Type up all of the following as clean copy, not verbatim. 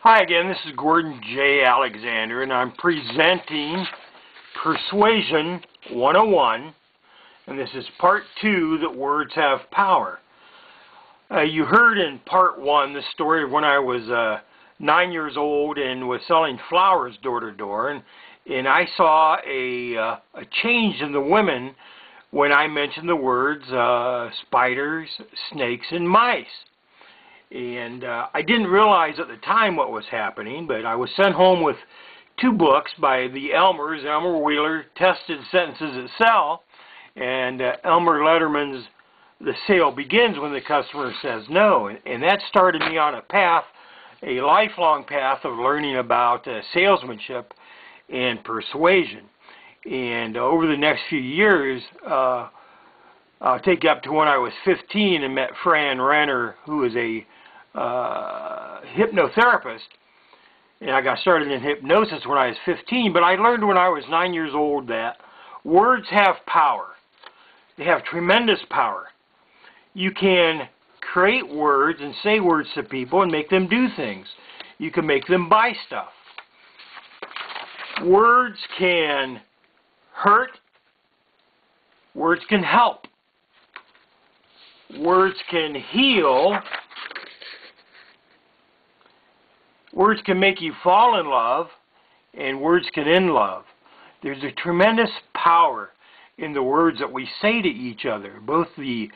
Hi again, this is Gordon J. Alexander, and I'm presenting Persuasion 101, and this is part 2, that words have power. You heard in part 1 the story of when I was 9 years old and was selling flowers door to door, and I saw a change in the women when I mentioned the words spiders, snakes, and mice. And I didn't realize at the time what was happening, but I was sent home with 2 books by the Elmers, Elmer Wheeler, Tested Sentences That Sell, and Elmer Letterman's The Sale Begins When the Customer Says No. And that started me on a path, a lifelong path of learning about salesmanship and persuasion. And over the next few years, I'll take you up to when I was 15 and met Fran Renner, who is a hypnotherapist, and I got started in hypnosis when I was 15, but I learned when I was 9 years old that words have power. They have tremendous power. You can create words and say words to people and make them do things. You can make them buy stuff. Words can hurt. Words can help. Words can heal. Words can make you fall in love, and words can end love. There's a tremendous power in the words that we say to each other, both the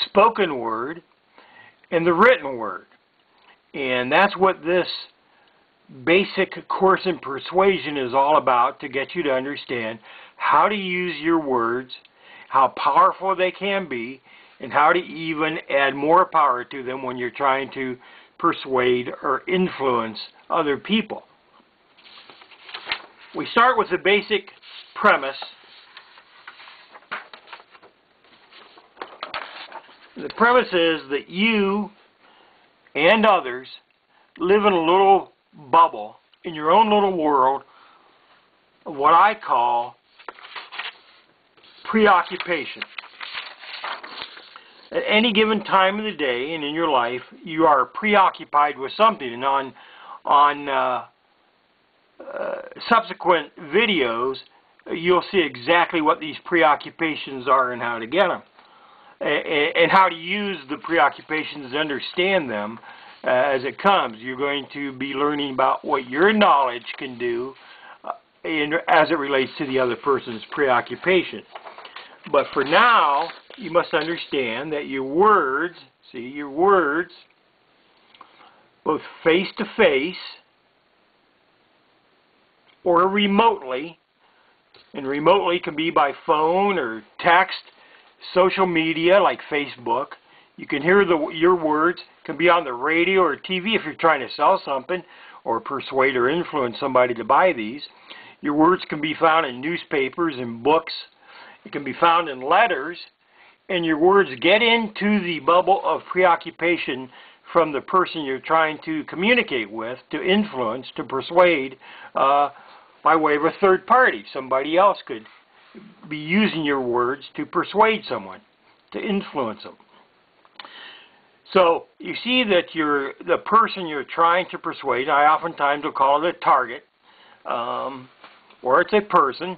spoken word and the written word. And that's what this basic course in persuasion is all about, to get you to understand how to use your words, how powerful they can be, and how to even add more power to them when you're trying to persuade or influence other people. We start with the basic premise. The premise is that you and others live in a little bubble, in your own little world, of what I call preoccupation. At any given time of the day and in your life, you are preoccupied with something. And on subsequent videos, you'll see exactly what these preoccupations are and how to get them. And how to use the preoccupations to understand them as it comes. You're going to be learning about what your knowledge can do as it relates to the other person's preoccupation. But for now, you must understand that your words, both face-to-face or remotely, and remotely can be by phone or text, social media like Facebook. You can hear your words, can be on the radio or TV if you're trying to sell something or persuade or influence somebody to buy these. Your words can be found in newspapers and books. It can be found in letters, and your words get into the bubble of preoccupation from the person you're trying to communicate with, to influence, to persuade by way of a third party. Somebody else could be using your words to persuade someone, to influence them. So you see that the person you're trying to persuade, I oftentimes will call it a target, or it's a person.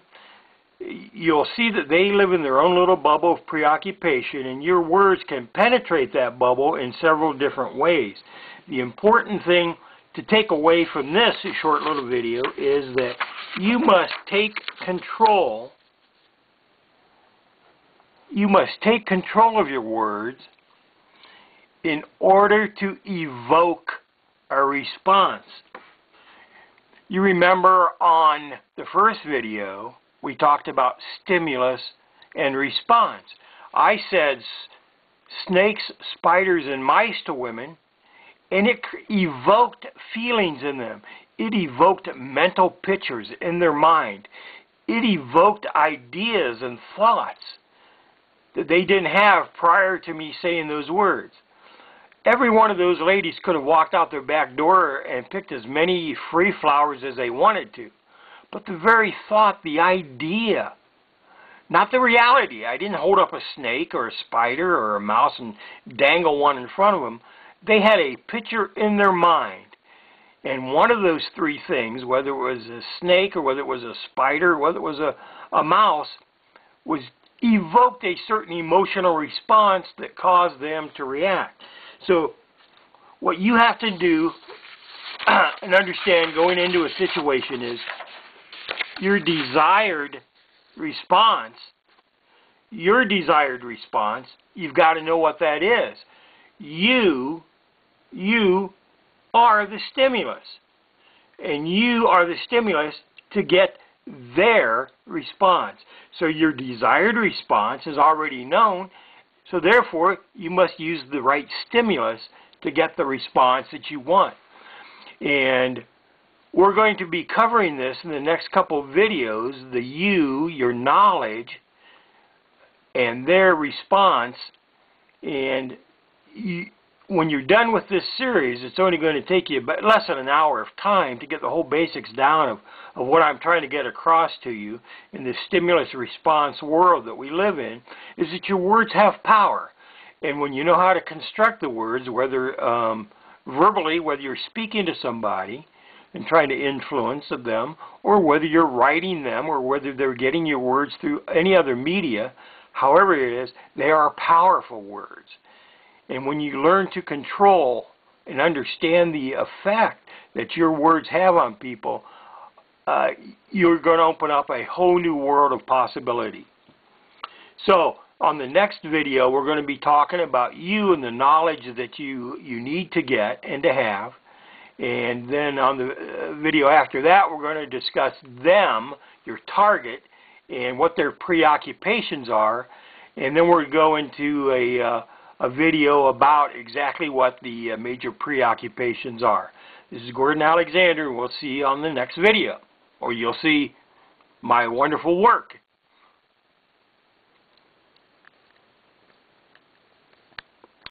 You'll see that they live in their own little bubble of preoccupation, and your words can penetrate that bubble in several different ways. The important thing to take away from this short little video is that you must take control. You must take control of your words in order to evoke a response. You remember on the first video, we talked about stimulus and response. I said snakes, spiders, and mice to women, and it evoked feelings in them. It evoked mental pictures in their mind. It evoked ideas and thoughts that they didn't have prior to me saying those words. Every one of those ladies could have walked out their back door and picked as many free flowers as they wanted to. But the very thought, the idea, not the reality. I didn't hold up a snake or a spider or a mouse and dangle one in front of them. They had a picture in their mind. And one of those three things, whether it was a snake or whether it was a spider or whether it was a mouse, was evoked a certain emotional response that caused them to react. So what you have to do and understand going into a situation is your desired response, you've got to know what that is. You are the stimulus. And you are the stimulus to get their response. So your desired response is already known, so therefore you must use the right stimulus to get the response that you want. And we're going to be covering this in the next couple of videos, the you, your knowledge, and their response. And when you're done with this series, it's only going to take you less than an hour of time to get the whole basics down of what I'm trying to get across to you in this stimulus response world that we live in, is that your words have power. And when you know how to construct the words, whether verbally, whether you're speaking to somebody and trying to influence them, or whether you're writing them, or whether they're getting your words through any other media, however it is, they are powerful words. And when you learn to control and understand the effect that your words have on people, you're going to open up a whole new world of possibility. So, on the next video, we're going to be talking about you and the knowledge that you need to get and to have. And then on the video after that, we're going to discuss them, your target, and what their preoccupations are. And then we're going to go into a video about exactly what the major preoccupations are. This is Gordon Alexander, and we'll see you on the next video, or you'll see my wonderful work.